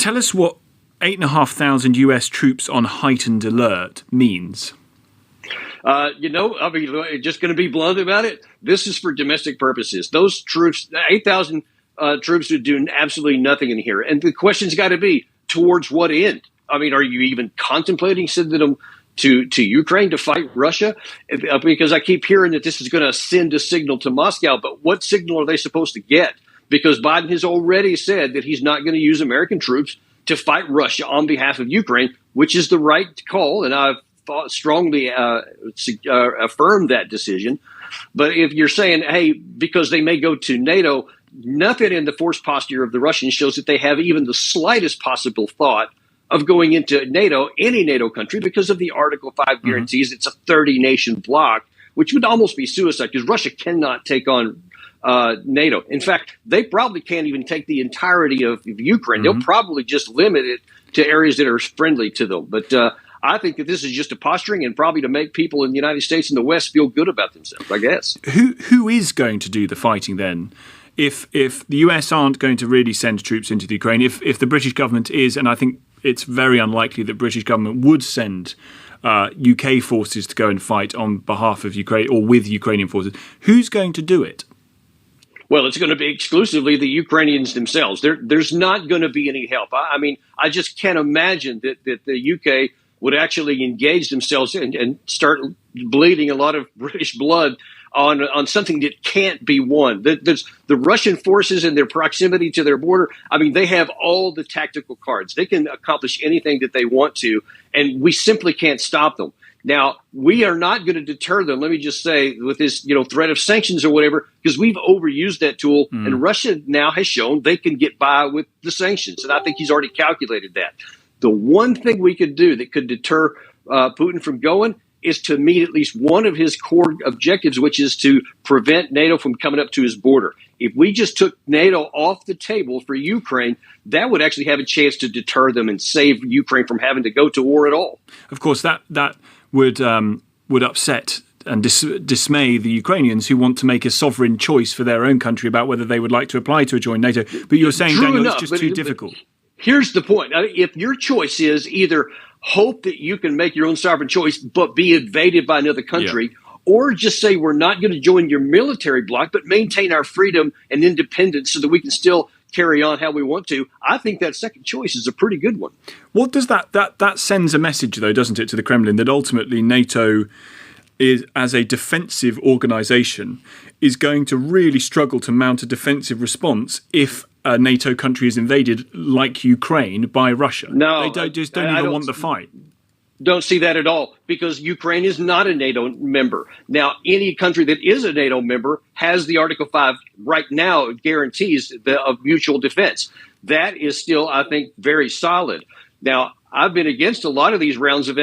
Tell us what 8,500 US troops on heightened alert means. Just going to be blunt about it. This is for domestic purposes. Those troops, 8,000 troops, would do absolutely nothing in here. And the question's got to be, towards what end? I mean, are you even contemplating sending them to Ukraine to fight Russia? Because I keep hearing that this is going to send a signal to Moscow. But what signal are they supposed to get? Because Biden has already said that he's not going to use American troops to fight Russia on behalf of Ukraine, which is the right call. And I've strongly affirmed that decision. But if you're saying, hey, because they may go to NATO, nothing in the force posture of the Russians shows that they have even the slightest possible thought of going into NATO, any NATO country, because of the Article 5 guarantees. It's a 30-nation bloc, which would almost be suicide because Russia cannot take on NATO. In fact, they probably can't even take the entirety of Ukraine. They'll probably just limit it to areas that are friendly to them. But I think that this is just a posturing and probably to make people in the United States and the West feel good about themselves, I guess. Who is going to do the fighting then? If the US aren't going to really send troops into the Ukraine, if the British government is, and I think it's very unlikely that British government would send UK forces to go and fight on behalf of Ukraine or with Ukrainian forces, who's going to do it? Well, it's going to be exclusively the Ukrainians themselves. There's not going to be any help. I mean, I just can't imagine that the UK would actually engage themselves and start bleeding a lot of British blood on something that can't be won. There's the Russian forces and their proximity to their border. I mean, they have all the tactical cards. They can accomplish anything that they want to, and we simply can't stop them. Now, we are not going to deter them, let me just say, with this threat of sanctions or whatever, because we've overused that tool, and Russia now has shown they can get by with the sanctions, and I think he's already calculated that. The one thing we could do that could deter Putin from going is to meet at least one of his core objectives, which is to prevent NATO from coming up to his border. If we just took NATO off the table for Ukraine, that would actually have a chance to deter them and save Ukraine from having to go to war at all. Of course, that would upset and dismay the Ukrainians who want to make a sovereign choice for their own country about whether they would like to apply to join NATO. But you're saying, Daniel, it's just too difficult. Here's the point. If your choice is either hope that you can make your own sovereign choice but be invaded by another country, or just say we're not going to join your military bloc but maintain our freedom and independence so that we can still carry on how we want to, I think that second choice is a pretty good one. What does that sends a message, though, doesn't it, to the Kremlin, that ultimately NATO is, as a defensive organisation, is going to really struggle to mount a defensive response if a NATO country is invaded, like Ukraine, by Russia? No, they don't even want the fight. Don't see that at all, because Ukraine is not a NATO member. Now, any country that is a NATO member has the Article 5 right now guarantees of mutual defense. That is still, I think, very solid. Now, I've been against a lot of these rounds of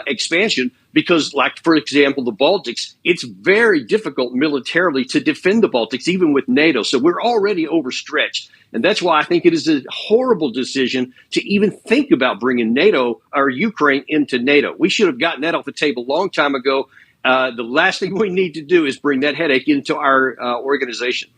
expansion because, like, for example, the Baltics, it's very difficult militarily to defend the Baltics, even with NATO. So we're already overstretched. And that's why I think it is a horrible decision to even think about bringing NATO or Ukraine into NATO. We should have gotten that off the table a long time ago. The last thing we need to do is bring that headache into our organization.